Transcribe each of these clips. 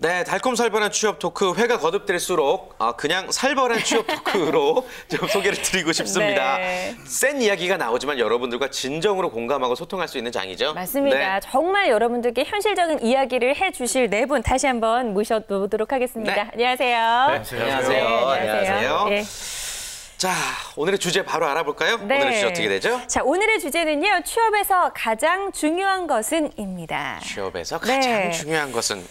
네, 달콤살벌한 취업 토크 회가 거듭될수록 그냥 살벌한 취업 토크로 좀 소개를 드리고 싶습니다. 네. 센 이야기가 나오지만 여러분들과 진정으로 공감하고 소통할 수 있는 장이죠. 맞습니다. 네. 정말 여러분들께 현실적인 이야기를 해주실 네 분 다시 한번 모셔보도록 하겠습니다. 네. 안녕하세요. 네, 안녕하세요. 안녕하세요. 네. 자, 오늘의 주제 바로 알아볼까요? 네. 오늘의 주제 어떻게 되죠? 자, 오늘의 주제는요. 취업에서 가장 중요한 것은입니다. 취업에서 네. 가장 중요한 것은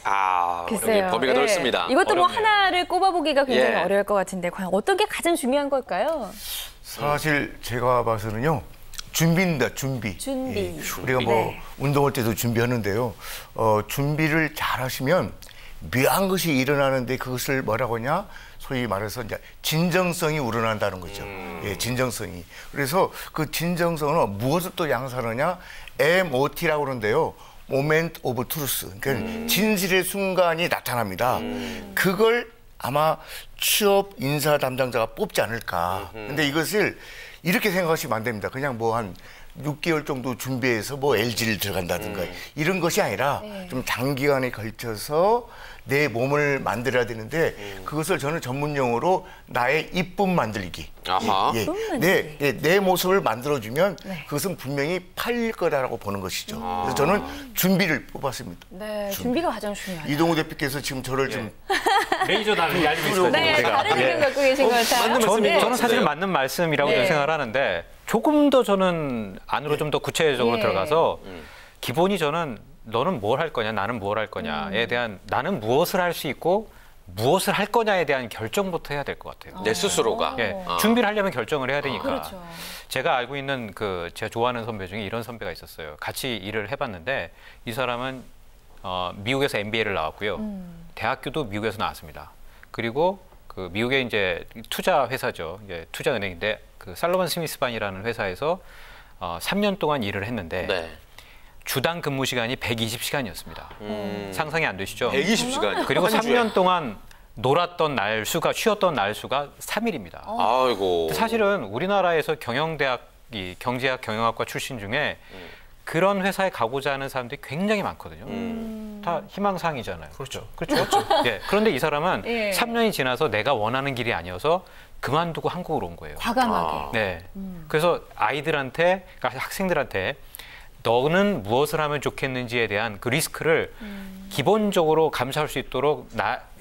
글쎄요. 범위가 예. 넓습니다. 이것도 뭐 어렵네요. 하나를 꼽아보기가 굉장히 예. 어려울 것 같은데 과연 어떤 게 가장 중요한 걸까요? 사실 제가 봐서는요. 준비입니다. 준비. 준비. 우리가 뭐 네. 운동할 때도 준비하는데요. 준비를 잘 하시면 묘한 것이 일어나는데 그것을 뭐라고 하냐? 소위 말해서 이제 진정성이 우러난다는 거죠. 예, 진정성이. 그래서 그 진정성은 무엇을 또 양산하냐? MOT라고 그러는데요. 모멘트 오브 트루스. 그러니까 진실의 순간이 나타납니다. 그걸 아마 취업 인사 담당자가 뽑지 않을까. 근데 이것을 이렇게 생각하시면 안 됩니다. 그냥 뭐 한 6개월 정도 준비해서 뭐 LG를 들어간다든가 이런 것이 아니라 좀 장기간에 걸쳐서 내 몸을 만들어야 되는데 그것을 저는 전문 용어로 나의 이쁨 만들기. 아하. 예, 이쁨 내 모습을 만들어주면 그것은 분명히 팔릴 거라고 보는 것이죠. 그래서 저는 준비를 뽑았습니다. 네, 준비가 가장 중요하다. 이동우 대표께서 지금 저를 좀 레이저 달리 알고 있어요. 네, 다른 의견 갖고 계신 것 같아요. 저는 사실 맞는 말씀이라고 네. 생각을 하는데 조금 더 저는 안으로 좀 더 구체적으로 예. 들어가서 기본이 저는 너는 뭘 할 거냐, 나는 뭘 할 거냐에 대한 나는 무엇을 할 수 있고 무엇을 할 거냐에 대한 결정부터 해야 될 것 같아요. 내 스스로가. 예, 준비를 하려면 결정을 해야 되니까. 그렇죠. 제가 알고 있는 제가 좋아하는 선배 중에 이런 선배가 있었어요. 같이 일을 해봤는데 이 사람은 미국에서 MBA를 나왔고요. 대학교도 미국에서 나왔습니다. 그리고 그 미국의 이제 투자 회사죠. 이제 투자 은행인데 그 살로몬 스미스반이라는 회사에서 3년 동안 일을 했는데 네. 주당 근무 시간이 120시간이었습니다. 상상이 안 되시죠? 120시간. 그리고 3년 동안 놀았던 날 수가, 쉬었던 날 수가 3일입니다. 아이고. 사실은 우리나라에서 경영대학이 경제학 경영학과 출신 중에 그런 회사에 가고자 하는 사람들이 굉장히 많거든요. 다 희망사항이잖아요. 그렇죠. 그렇죠. 예. 그런데 이 사람은 예. 3년이 지나서 내가 원하는 길이 아니어서 그만두고 한국으로 온 거예요. 과감하게. 네. 그래서 아이들한테, 그러니까 학생들한테 너는 무엇을 하면 좋겠는지에 대한 그 리스크를 기본적으로 감수할 수 있도록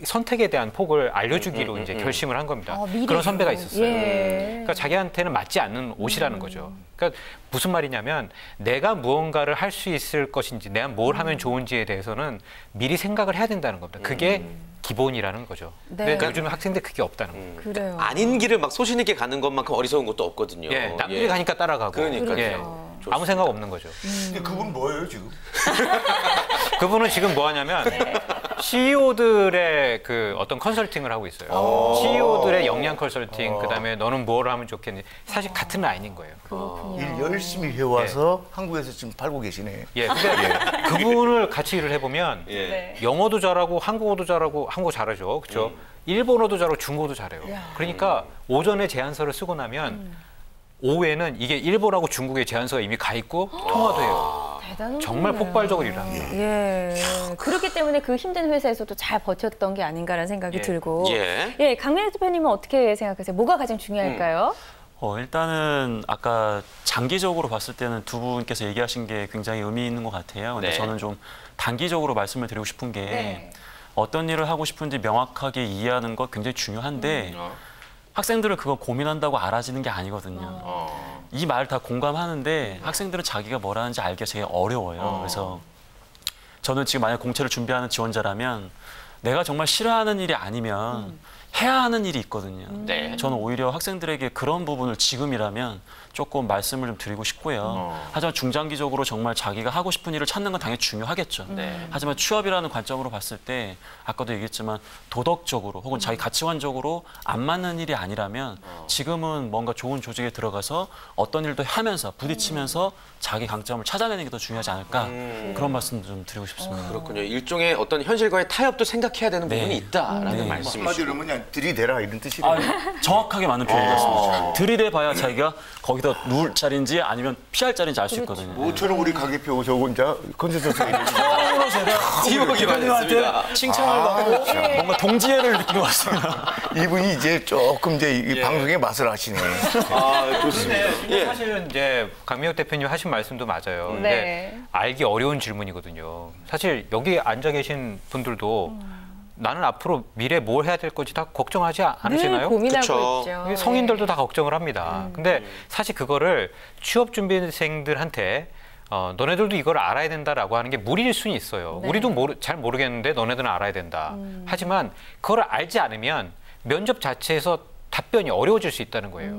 선택에 대한 폭을 알려주기로 이제 결심을 한 겁니다. 미리요. 그런 선배가 있었어요. 예. 그러니까 자기한테는 맞지 않는 옷이라는 거죠. 그러니까 무슨 말이냐면 내가 무언가를 할 수 있을 것인지 내가 뭘 하면 좋은지에 대해서는 미리 생각을 해야 된다는 겁니다. 그게 기본이라는 거죠. 네. 근데 요즘 학생들 그게 없다는 거예요. 그래요. 아닌 길을 막 소신 있게 가는 것만큼 어리석은 것도 없거든요. 예, 남들이 예. 가니까 따라가고. 그러니까요. 예, 좋습니다. 아무 생각 없는 거죠. 근데 그분 뭐예요 지금? 그분은 지금 뭐 하냐면 CEO들의 그 어떤 컨설팅을 하고 있어요. CEO들의 역량 컨설팅, 그다음에 너는 뭘 하면 좋겠니? 사실 같은 라인인 거예요. 일 열심히 해와서 한국에서 지금 팔고 계시네. 예, 근데 그분을 같이 일을 해보면 예. 네. 영어도 잘하고 한국어도 잘하고 한국어 잘하죠, 그렇죠? 일본어도 잘하고 중국어도 잘해요. 그러니까 오전에 제안서를 쓰고 나면 오후에는 이게 일본하고 중국의 제안서가 이미 가 있고 통화도 해요. 대단한 정말 분이에요. 폭발적으로 일합니다. 예. 그렇기 때문에 그 힘든 회사에서도 잘 버텼던 게 아닌가라는 생각이 예. 들고. 예. 예, 강민혜 대표님은 어떻게 생각하세요? 뭐가 가장 중요할까요? 일단은 아까 장기적으로 봤을 때는 두 분께서 얘기하신 게 굉장히 의미 있는 것 같아요. 근데 네. 저는 좀 단기적으로 말씀을 드리고 싶은 게 네. 어떤 일을 하고 싶은지 명확하게 이해하는 것 굉장히 중요한데 학생들은 그거 고민한다고 알아지는 게 아니거든요. 이 말 다 공감하는데 학생들은 자기가 뭘 하는지 알기가 되게 어려워요. 그래서 저는 지금 만약 공채를 준비하는 지원자라면 내가 정말 싫어하는 일이 아니면 해야 하는 일이 있거든요. 네. 저는 오히려 학생들에게 그런 부분을 지금이라면 조금 말씀을 좀 드리고 싶고요. 하지만 중장기적으로 정말 자기가 하고 싶은 일을 찾는 건 당연히 중요하겠죠. 네. 하지만 취업이라는 관점으로 봤을 때 아까도 얘기했지만 도덕적으로 혹은 자기 가치관적으로 안 맞는 일이 아니라면 지금은 뭔가 좋은 조직에 들어가서 어떤 일도 하면서 부딪히면서 자기 강점을 찾아내는 게 더 중요하지 않을까 그런 말씀 좀 드리고 싶습니다. 그렇군요. 일종의 어떤 현실과의 타협도 생각해야 되는 네. 부분이 있다라는 네. 말씀이시죠. 한마디로 뭐냐 그냥 들이대라 이런 뜻이래요. 정확하게 맞는 표현인 것 같습니다. 들이대봐야 자기가 거기다 누울 자리인지 아니면 피할 자리인지 알 수 있거든요. 모처럼 우리 가계표 저거 이제 컨센서스 처음으로 제가 팀워크가 됐습니다. 칭찬을 받고 뭔가 동지애를 느낀 것 같습니다. 이분이 이제 조금 이제 이 방송의 맛을 아시네. 근데 사실은 이제 강미혁 대표님 하신 말씀도 맞아요. 근데 네. 알기 어려운 질문이거든요. 사실 여기 앉아 계신 분들도 나는 앞으로 미래 뭘 해야 될 건지 다 걱정하지 늘 않으시나요? 고민하고 그쵸. 있죠. 이게 성인들도 다 걱정을 합니다. 근데 사실 그거를 취업 준비생들한테 너네들도 이걸 알아야 된다라고 하는 게 무리일 수는 있어요. 네. 우리도 잘 모르겠는데 너네들은 알아야 된다. 하지만 그걸 알지 않으면 면접 자체에서 답변이 어려워질 수 있다는 거예요.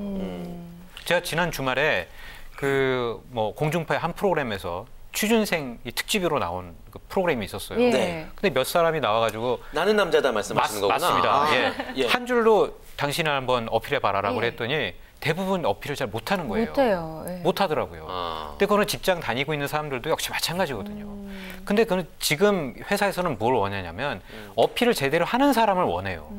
제가 지난 주말에 그 뭐 공중파의 한 프로그램에서 취준생 특집으로 나온 그 프로그램이 있었어요. 예. 네. 근데 몇 사람이 나와가지고 나는 남자다 말씀하시는 거구나. 맞습니다. 아, 예. 예. 한 줄로 당신을 한번 어필해 봐라라고 예. 그랬더니 대부분 어필을 잘 못하는 거예요. 못해요. 예. 못하더라고요. 아. 근데 그거는 직장 다니고 있는 사람들도 역시 마찬가지거든요. 근데 그는 지금 회사에서는 뭘 원하냐면 어필을 제대로 하는 사람을 원해요.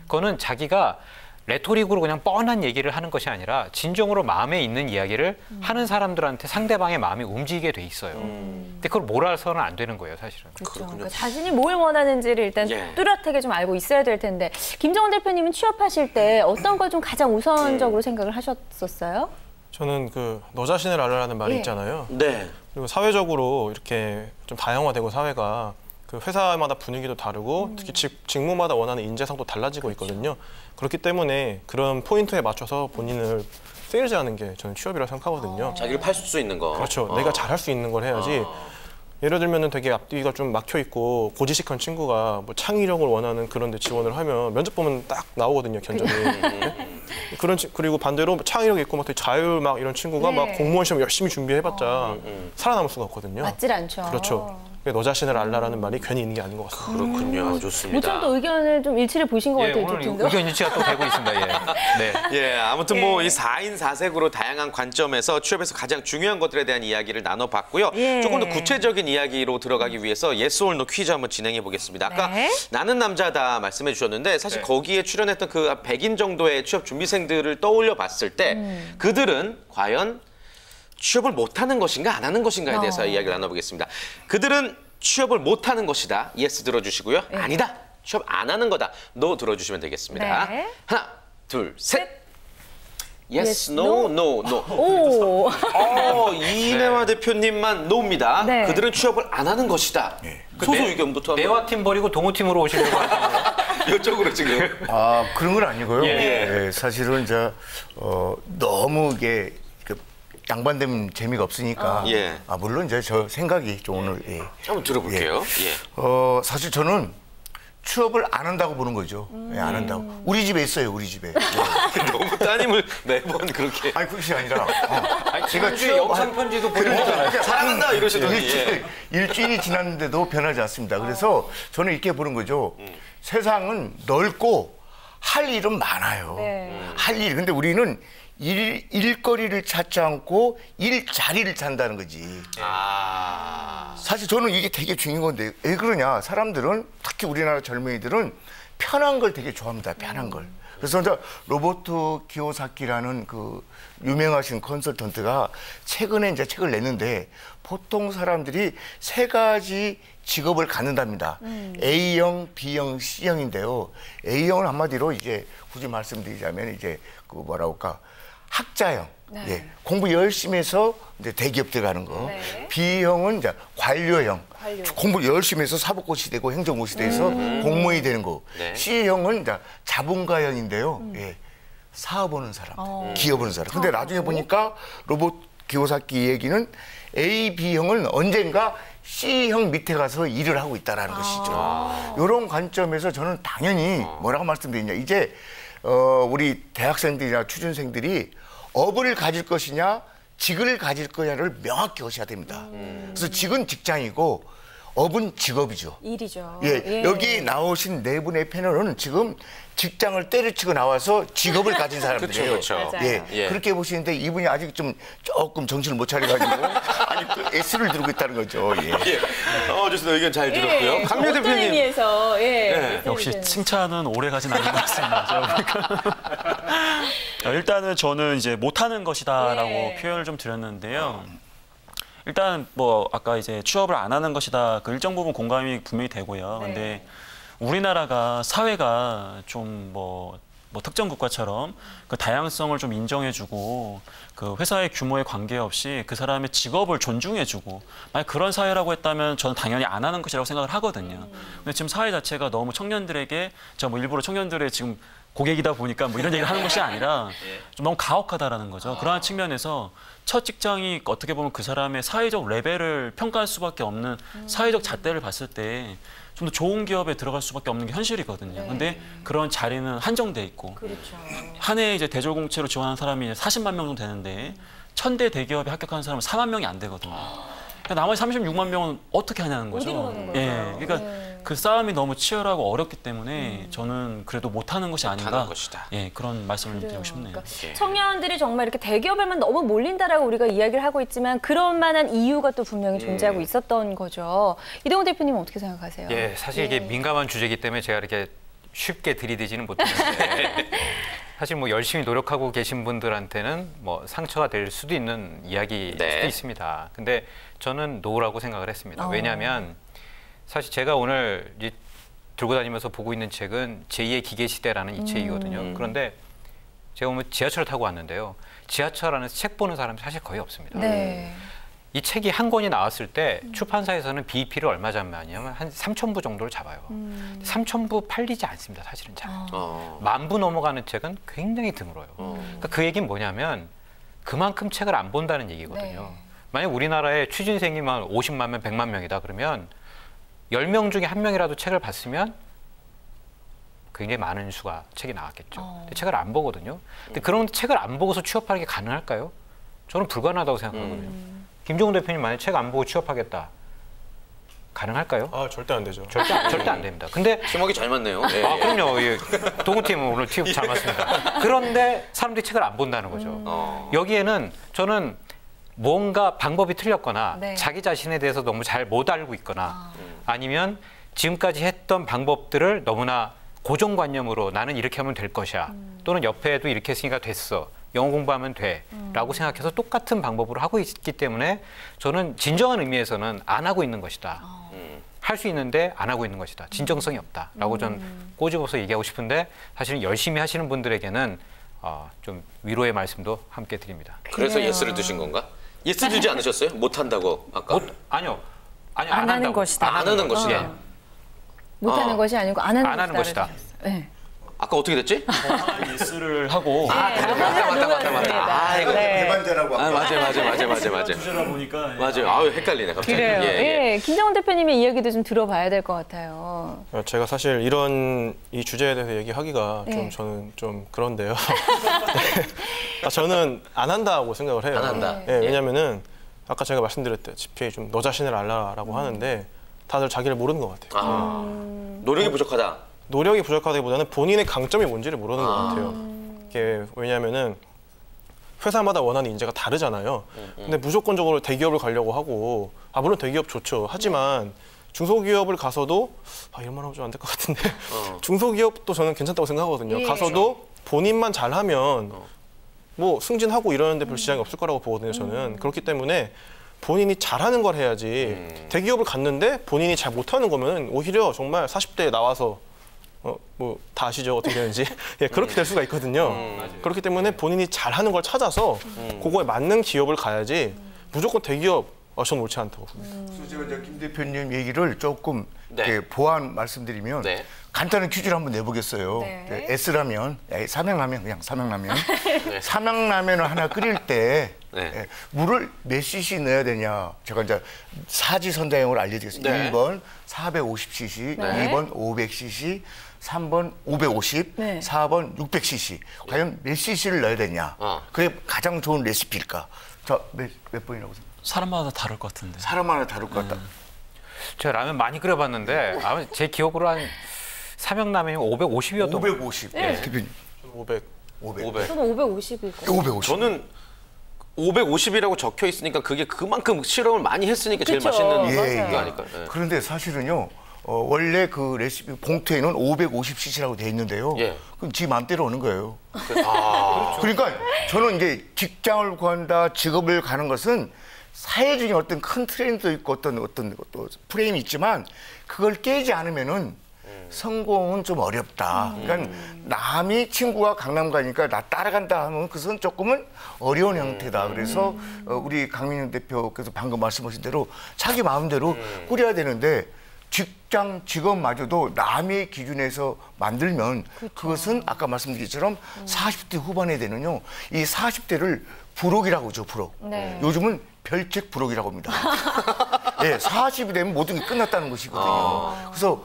그거는 자기가 레토릭으로 그냥 뻔한 얘기를 하는 것이 아니라 진정으로 마음에 있는 이야기를 하는 사람들한테 상대방의 마음이 움직이게 돼 있어요. 근데 그걸 몰아서는 안 되는 거예요, 사실은. 그렇죠. 그러니까 자신이 뭘 원하는지를 일단 예. 뚜렷하게 좀 알고 있어야 될 텐데 김정은 대표님은 취업하실 때 어떤 걸 좀 가장 우선적으로 생각을 하셨었어요? 저는 그 너 자신을 알아라는 말이 예. 있잖아요. 네. 그리고 사회적으로 이렇게 좀 다양화되고 사회가 그 회사마다 분위기도 다르고 특히 직무마다 원하는 인재상도 달라지고 있거든요. 그렇기 때문에 그런 포인트에 맞춰서 본인을 세일즈하는 게 저는 취업이라고 생각하거든요. 자기를 팔 수 있는 거. 그렇죠. 내가 잘할 수 있는 걸 해야지. 예를 들면은 되게 앞뒤가 좀 막혀 있고 고지식한 친구가 뭐 창의력을 원하는 그런 데 지원을 하면 면접 보면 딱 나오거든요, 견적이. 네? 그리고 반대로 창의력 있고 막 되게 자율 막 이런 친구가 네. 막 공무원 시험 열심히 준비해봤자 살아남을 수가 없거든요. 맞질 않죠. 그렇죠. 너 자신을 알라라는 말이 괜히 있는 게 아닌 것 같습니다. 그렇군요. 좋습니다. 모처럼 또 의견을 좀 일치를 보신 것 예, 같아요, 오늘 두 팀도. 의견 일치가 또 되고 있습니다. 예. 네. 예, 아무튼 뭐 예. 이 4인 4색으로 다양한 관점에서 취업에서 가장 중요한 것들에 대한 이야기를 나눠봤고요. 예. 조금 더 구체적인 이야기로 들어가기 위해서 예스 올 노 퀴즈 한번 진행해 보겠습니다. 아까 네. 나는 남자다 말씀해 주셨는데 사실 거기에 출연했던 그 100인 정도의 취업 준비생들을 떠올려 봤을 때 그들은 과연 취업을 못하는 것인가 안 하는 것인가에 대해서 이야기를 나눠보겠습니다. 그들은 취업을 못하는 것이다. 예스 들어주시고요. 아니다. 취업 안 하는 거다. 노 들어주시면 되겠습니다. 네. 하나, 둘, 셋. Yes, Yes, no, no, no. 오. 이내화 대표님만 노입니다. 네. 그들은 취업을 안 하는 것이다. 소수 의견부터 한번 내와 팀 버리고 동호팀으로 오시려고 하시는데요. 이쪽으로 지금. 아 그런 건 아니고요. 예. 예, 사실은 이제 너무 이게 양반되면 재미가 없으니까. 예. 물론 이제 저 생각이 좀 오늘. 예. 한번 들어볼게요. 예. 사실 저는 취업을 안 한다고 보는 거죠. 예, 안 한다고. 우리 집에 있어요, 우리 집에. 너무 따님을 매번 그렇게. 아니 그것이 아니라 제가 영상 편지도 보내주잖아요. 사랑한다 이러시더니. 일주일이 지났는데도 변하지 않습니다. 그래서 저는 이렇게 보는 거죠. 세상은 넓고 할 일은 많아요. 네. 할 일. 근데 우리는 일거리를 찾지 않고 일자리를 찾는다는 거지. 사실 저는 이게 되게 중요한 건데 왜 그러냐. 사람들은 특히 우리나라 젊은이들은 편한 걸 되게 좋아합니다. 편한 걸. 그래서 이제 로버트 키오사키라는 그 유명하신 컨설턴트가 최근에 이제 책을 냈는데 보통 사람들이 세 가지 직업을 갖는답니다. A형, B형, C형인데요. A형은 한마디로 이제 굳이 말씀드리자면 이제 그 뭐라고 할까. 학자형. 네. 예, 공부 열심히 해서 이제 대기업 들어가는 거. 네. B형은 이제 관료형. 관료. 공부 열심히 해서 사법고시 되고 행정고시 돼서 공무원이 되는 거. 네. C형은 이제 자본가형인데요. 예, 사업하는 사람, 기업하는 사람. 근데 나중에 보니까 로봇 기요사키 얘기는 A, B형은 언젠가 C형 밑에 가서 일을 하고 있다라는 것이죠. 이런 관점에서 저는 당연히 뭐라고 말씀드리냐. 이제 우리 대학생들이나 취준생들이 업을 가질 것이냐 직을 가질 거냐를 명확히 하셔야 됩니다. 그래서 직은 직장이고 업은 직업이죠. 일이죠. 예, 여기 나오신 네 분의 패널은 지금 직장을 때려치고 나와서 직업을 가진 사람들이에요. 그렇죠. 맞아요. 예, 예. 그렇게 보시는데 이분이 아직 좀 조금 정신을 못 차려가지고 아니 또 S를 들고 있다는 거죠. 예. 어쨌든 의견 잘 들었고요. 예, 강민 어떤 대표님. 의미에서 역시 칭찬은 오래 가진 않는 것 같습니다. 일단은 저는 이제 못하는 것이다라고 예. 표현을 좀 드렸는데요. 일단 뭐 아까 이제 취업을 안 하는 것이다 그 일정 부분 공감이 분명히 되고요. 네. 근데 우리나라가 사회가 좀 뭐 특정 국가처럼 그 다양성을 좀 인정해주고 그 회사의 규모에 관계없이 그 사람의 직업을 존중해주고 만약 그런 사회라고 했다면 저는 당연히 안 하는 것이라고 생각을 하거든요. 근데 지금 사회 자체가 너무 청년들에게 제가 뭐 일부러 청년들의 지금 고객이다 보니까 뭐 이런 얘기를 하는 것이 아니라 좀 너무 가혹하다라는 거죠. 그러한 측면에서 첫 직장이 어떻게 보면 그 사람의 사회적 레벨을 평가할 수밖에 없는 사회적 잣대를 봤을 때 좀 더 좋은 기업에 들어갈 수밖에 없는 게 현실이거든요. 근데 그런 자리는 한정돼 있고 그렇죠. 한 해에 이제 대졸공채로 지원한 사람이 이제 40만 명 정도 되는데 1000대 대기업에 합격하는 사람은 4만 명이 안 되거든요. 그러니까 나머지 36만 명은 어떻게 하냐는 거죠. 어디로 가는 거죠? 예, 그러니까 그 싸움이 너무 치열하고 어렵기 때문에 저는 그래도 못하는 것이 아닌가. 못하는 것이다. 예, 그런 말씀을 좀 드리고 싶네요. 그러니까 청년들이 정말 이렇게 대기업에만 너무 몰린다라고 우리가 이야기를 하고 있지만 그런 만한 이유가 또 분명히 존재하고 있었던 거죠. 이동훈 대표님은 어떻게 생각하세요? 예, 사실 이게 민감한 주제이기 때문에 제가 이렇게 쉽게 들이대지는 못하는데 사실 뭐 열심히 노력하고 계신 분들한테는 뭐 상처가 될 수도 있는 이야기일 네. 수도 있습니다. 근데 저는 노라고 생각을 했습니다. 왜냐하면 사실 제가 오늘 이 들고 다니면서 보고 있는 책은 제2의 기계 시대라는 이 책이거든요. 그런데 제가 오늘 지하철을 타고 왔는데요. 지하철 안에서 책 보는 사람이 사실 거의 없습니다. 네. 이 책이 한 권이 나왔을 때 출판사에서는 BEP를 얼마 잡냐면 한 3,000부 정도를 잡아요. 3,000부 팔리지 않습니다. 사실은 잘. 10,000부 넘어가는 책은 굉장히 드물어요. 그러니까 그 얘기는 뭐냐면 그만큼 책을 안 본다는 얘기거든요. 네. 만약 우리나라에 취준생이 50만 명, 100만 명이다 그러면 10명 중에 1명이라도 책을 봤으면 굉장히 많은 수가 책이 나왔겠죠. 근데 책을 안 보거든요. 근데 그런 책을 안 보고서 취업하는 게 가능할까요? 저는 불가능하다고 생각하거든요. 김종훈 대표님 만약 책 안 보고 취업하겠다. 가능할까요? 아, 절대 안 되죠. 절대 안 됩니다. 근데 팀워크 잘 맞네요. 예, 아, 예. 그럼요. 예. 동우팀은 오늘 팀 잘 맞습니다. 그런데 사람들이 책을 안 본다는 거죠. 여기에는 저는 뭔가 방법이 틀렸거나 네. 자기 자신에 대해서 너무 잘 못 알고 있거나 아니면 지금까지 했던 방법들을 너무나 고정관념으로 나는 이렇게 하면 될 것이야. 또는 옆에도 이렇게 했으니까 됐어. 영어 공부하면 돼. 라고 생각해서 똑같은 방법으로 하고 있기 때문에 저는 진정한 의미에서는 안 하고 있는 것이다. 할 수 있는데 안 하고 있는 것이다. 진정성이 없다. 라고 전 꼬집어서 얘기하고 싶은데 사실은 열심히 하시는 분들에게는 좀 위로의 말씀도 함께 드립니다. 그래서 그래요. 예스를 드신 건가? 예스 들지 않으셨어요? 못한다고 아까? 아니요. 안 안 하는 한다고. 것이다. 안 하는 것이다. 예. 못하는 것이 아니고 안 하는 안 하는 것이다. 것이다. 네. 아까 어떻게 됐지? 예스를 하고 맞다. 아, 이거 네. 대반대라고. 아, 맞아요. 주제다 보니까 맞아요. 아유, 헷갈리네, 갑자기. 그래요. 예, 예. 예, 김정은 대표님의 이야기도 좀 들어봐야 될 것 같아요. 제가 사실 이런 이 주제에 대해서 얘기하기가 네. 좀 저는 좀 그런데요. 네. 저는 안 한다고 생각을 해요. 안 한다. 예, 왜냐면은 아까 제가 말씀드렸다시피 좀 너 자신을 알라라고 하는데 다들 자기를 모르는 것 같아요. 노력이 부족하다. 노력이 부족하다기보다는 본인의 강점이 뭔지를 모르는 것 같아요. 이게 왜냐하면은 회사마다 원하는 인재가 다르잖아요. 근데 무조건적으로 대기업을 가려고 하고 물론 대기업 좋죠. 하지만 중소기업을 가서도 이런 말 하면 좀 안 될 것 같은데 중소기업도 저는 괜찮다고 생각하거든요. 예. 가서도 본인만 잘하면 뭐 승진하고 이러는데 별 지장이 없을 거라고 보거든요. 저는 그렇기 때문에 본인이 잘하는 걸 해야지 대기업을 갔는데 본인이 잘 못하는 거면 오히려 정말 40대에 나와서 뭐 다 아시죠 어떻게 되는지 예, 그렇게 될 수가 있거든요. 그렇기 때문에 본인이 잘하는 걸 찾아서 그거에 맞는 기업을 가야지 무조건 대기업 저는 옳지 않다고 봅니다. 제가 이제 김 대표님 얘기를 조금 네. 이렇게 보완 말씀드리면 네. 간단한 퀴즈를 한번 내보겠어요. 네. S라면, 삼양라면 그냥 삼양라면. 삼양라면을 하나 끓일 때 네. 물을 몇 cc 넣어야 되냐? 제가 이제 사지선다형으로 알려드리겠습니다. 네. 1번 450cc, 네. 2번 500cc, 3번 550, 네. 4번 600cc. 과연 몇 cc를 넣어야 되냐? 그게 가장 좋은 레시피일까? 자, 몇 번이라고 생각해요? 사람마다 다를 것 같은데. 사람마다 다를 것 같다. 제가 라면 많이 끓여봤는데 아마 제 기억으로 한 삼양라면이 550이었던 550. 네. 대표님. 500. 500. 저는 550일 거예요. 550. 저는 550이라고 적혀 있으니까 그게 그만큼 실험을 많이 했으니까 제일 그쵸. 맛있는 예, 거 예. 아닐까요? 예. 그런데 사실은요. 원래 그 레시피 봉투에는 550cc라고 돼 있는데요. 예. 그럼 지 마음대로 오는 거예요. 아, 그러니까 저는 이제 직장을 구한다, 직업을 가는 것은 사회적인 어떤 큰 트렌드도 있고 어떤 또 프레임이 있지만 그걸 깨지 않으면은 성공은 좀 어렵다. 그러니까 남이 친구가 강남 가니까 나 따라간다 하면 그것은 조금은 어려운 형태다. 그래서 우리 강민영 대표께서 방금 말씀하신 대로 자기 마음대로 꾸려야 되는데 직장, 직업마저도 남의 기준에서 만들면 그것은 아까 말씀드린 것처럼 40대 후반에 되는요. 이 40대를 부록이라고 하죠, 부록. 네. 요즘은 별책 부록이라고 합니다. 예, 40이 되면 모든 게 끝났다는 것이거든요. 그래서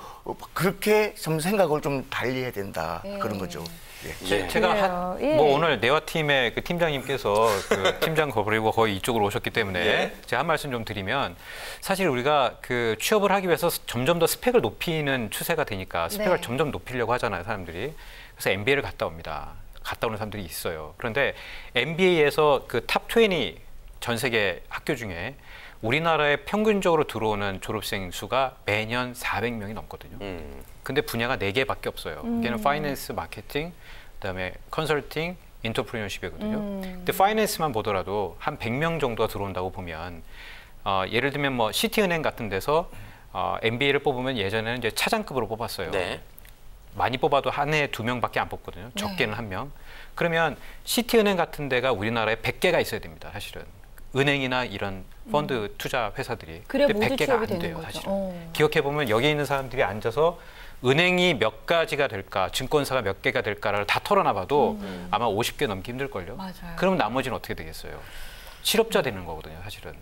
그렇게 좀 생각을 좀 달리 해야 된다. 그런 거죠. 예. 제가 그래요. 예. 뭐 오늘 내화팀의 그 팀장님께서 그 팀장 거부리고 거의 이쪽으로 오셨기 때문에 예. 제가 한 말씀 좀 드리면 사실 우리가 그 취업을 하기 위해서 점점 더 스펙을 높이는 추세가 되니까 스펙을 네. 점점 높이려고 하잖아요, 사람들이. 그래서 MBA를 갔다 옵니다. 갔다 오는 사람들이 있어요. 그런데 MBA에서 그 탑 20 전 세계 학교 중에 우리나라에 평균적으로 들어오는 졸업생 수가 매년 400명이 넘거든요. 근데 분야가 4개밖에 없어요. 이게는 파이낸스, 마케팅, 그다음에 컨설팅, 인터프리너십이거든요. 근데 파이낸스만 보더라도 한 100명 정도가 들어온다고 보면 예를 들면 뭐 시티은행 같은 데서 MBA를 뽑으면 예전에는 이제 차장급으로 뽑았어요. 네. 많이 뽑아도 한 해에 2명밖에 안 뽑거든요. 적게는 1명. 그러면 시티은행 같은 데가 우리나라에 100개가 있어야 됩니다. 사실은. 은행이나 이런 펀드 투자 회사들이. 그래야 근데 모두 100개가 취업이 안 되는 돼요, 거죠. 사실은. 기억해 보면 여기 있는 사람들이 앉아서 은행이 몇 가지가 될까, 증권사가 몇 개가 될까를 다 털어놔봐도 아마 50개 넘기 힘들걸요. 맞아요. 그럼 나머지는 어떻게 되겠어요? 실업자 되는 거거든요, 사실은.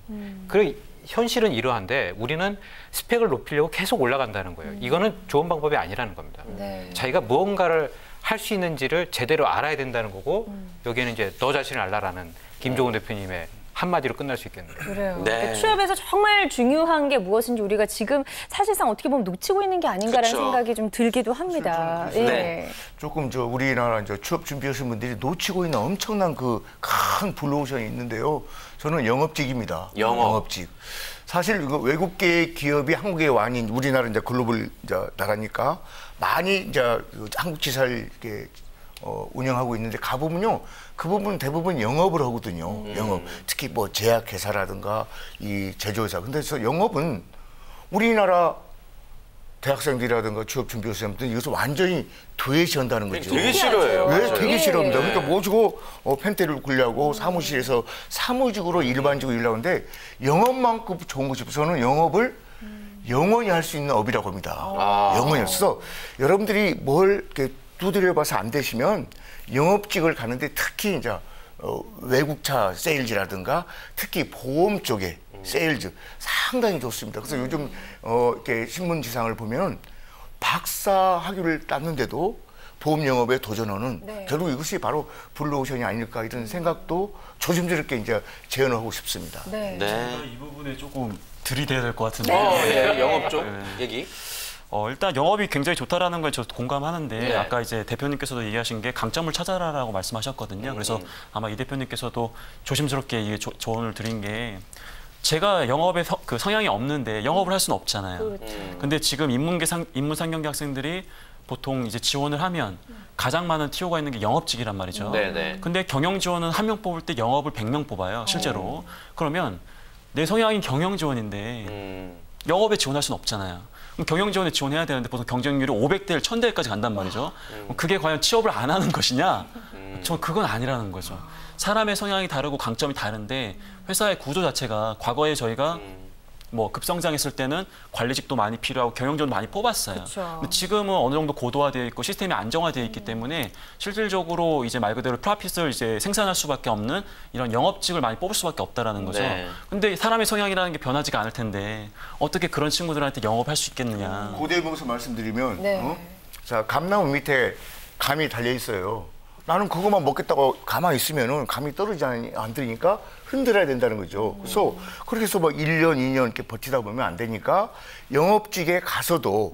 그리고 현실은 이러한데 우리는 스펙을 높이려고 계속 올라간다는 거예요. 이거는 좋은 방법이 아니라는 겁니다. 네. 자기가 무언가를 할 수 있는지를 제대로 알아야 된다는 거고 여기에는 이제 너 자신을 알라라는 김종훈 대표님의 한마디로 끝날 수 있겠네요. 그래요. 네. 그러니까 취업에서 정말 중요한 게 무엇인지 우리가 지금 사실상 어떻게 보면 놓치고 있는 게 아닌가라는 그쵸. 생각이 좀 들기도 합니다. 예. 네. 조금 우리나라 취업 준비하시는 분들이 놓치고 있는 엄청난 그 큰 블루오션이 있는데요. 저는 영업직입니다. 영업직. 사실 이거 외국계 기업이 한국에 와 아닌 우리나라 글로벌 나라니까 많이 한국 지사를 이렇게 운영하고 있는데 가보면요. 그 부분 대부분 영업을 하거든요. 영업. 특히 뭐 제약회사라든가 이 제조회사. 근데 저 영업은 우리나라 대학생들이라든가 취업 준비생들은 이것을 완전히 도외시한다는 거죠. 되게 싫어해요. 왜? 맞아요. 되게 예. 싫어합니다. 그러니까 모시고 펜대를 굴려고 사무실에서 사무직으로 일반직으로 일하고 하는데 영업만큼 좋은 것이 없어서 저는 영업을 영원히 할 수 있는 업이라고 합니다. 영원히. 그래서 여러분들이 뭘 이렇게 두드려봐서 안 되시면 영업직을 가는데 특히 이제 외국차 세일즈라든가 특히 보험 쪽에 세일즈 상당히 좋습니다. 그래서 요즘 이렇게 신문지상을 보면 박사 학위를 땄는데도 보험 영업에 도전하는 네. 결국 이것이 바로 블루오션이 아닐까 이런 생각도 조심스럽게 이제 제언을 하고 싶습니다. 네. 네. 이 부분에 조금 들이대야 될 것 같은데. 예, 영업 쪽 얘기. 일단 영업이 굉장히 좋다라는 걸 저 공감하는데 네. 아까 이제 대표님께서도 얘기하신 게 강점을 찾아라라고 말씀하셨거든요. 그래서 아마 이 대표님께서도 조심스럽게 이게 조언을 드린 게 제가 영업에 그 성향이 없는데 영업을 할 수는 없잖아요. 그렇죠. 근데 지금 인문상경계 학생들이 보통 이제 지원을 하면 가장 많은 티오가 있는 게 영업직이란 말이죠. 네네. 근데 경영 지원은 1명 뽑을 때 영업을 100명 뽑아요, 실제로. 그러면 내 성향이 경영 지원인데 영업에 지원할 수는 없잖아요. 그럼 경영 지원에 지원해야 되는데 보통 경쟁률이 500대 1, 1000대까지 간단 말이죠. 그게 과연 취업을 안 하는 것이냐? 전 그건 아니라는 거죠. 사람의 성향이 다르고 강점이 다른데 회사의 구조 자체가 과거에 저희가 뭐 급성장했을 때는 관리직도 많이 필요하고 경영진도 많이 뽑았어요. 그쵸. 근데 지금은 어느 정도 고도화되어 있고 시스템이 안정화되어 있기 때문에 실질적으로 이제 말 그대로 프로핏을 이제 생산할 수밖에 없는 이런 영업직을 많이 뽑을 수밖에 없다라는 거죠. 네. 근데 사람의 성향이라는 게 변하지가 않을 텐데 어떻게 그런 친구들한테 영업할 수 있겠느냐. 고대에 보면서 말씀드리면 네. 자 감나무 밑에 감이 달려 있어요. 나는 그것만 먹겠다고 가만히 있으면은 감이 떨어지지 안 되니까 흔들어야 된다는 거죠. 그래서 그렇게 해서 뭐 1년, 2년 이렇게 버티다 보면 안 되니까 영업직에 가서도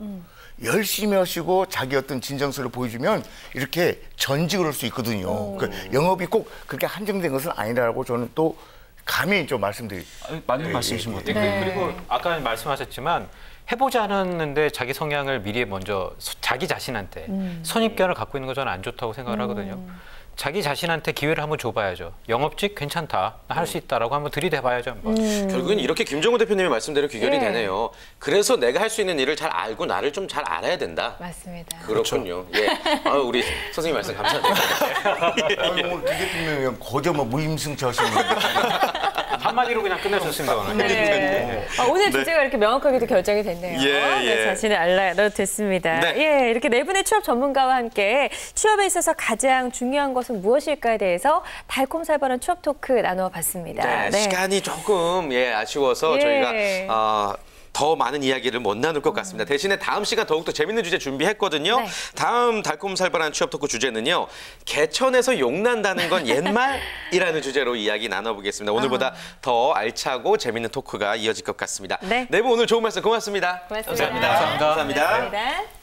열심히 하시고 자기 어떤 진정성을 보여주면 이렇게 전직을 할 수 있거든요. 그 영업이 꼭 그렇게 한정된 것은 아니라고 저는 또 감히 좀 말씀드립니다. 맞는 말씀이신 것 같아요. 네. 그리고 아까 말씀하셨지만 해보지 않았는데 자기 성향을 미리 먼저 자기 자신한테 선입견을 갖고 있는 건 저는 안 좋다고 생각을 하거든요. 자기 자신한테 기회를 한번 줘봐야죠. 영업직 괜찮다, 할 수 있다라고 한번 들이대봐야죠. 한번. 결국은 이렇게 김정우 대표님의 말씀대로 귀결이 예. 되네요. 그래서 내가 할 수 있는 일을 잘 알고 나를 좀 잘 알아야 된다. 맞습니다. 그렇군요. 예. 아유, 우리 선생님 말씀 감사드립니다. 오늘 대표님이 거저 뭐 무임승차 하시는 건데. 한마디로 그냥 끝내셨습니다. 오늘. 네. 오늘 주제가 이렇게 명확하게도 결정이 됐네요. 예, 예. 네, 자신을 알아야 됐습니다. 네. 예, 이렇게 네 분의 취업 전문가와 함께 취업에 있어서 가장 중요한 것은 무엇일까에 대해서 달콤살벌한 취업 토크 나누어봤습니다. 네, 시간이 조금 아쉬워서 예. 저희가 더 많은 이야기를 못 나눌 것 같습니다. 대신에 다음 시간 더욱더 재밌는 주제 준비했거든요. 네. 다음 달콤살벌한 취업 토크 주제는요. 개천에서 욕난다는 건 옛말이라는 주제로 이야기 나눠보겠습니다. 오늘보다 더 알차고 재밌는 토크가 이어질 것 같습니다. 네. 네 분 오늘 좋은 말씀 고맙습니다. 고맙습니다. 감사합니다. 감사합니다.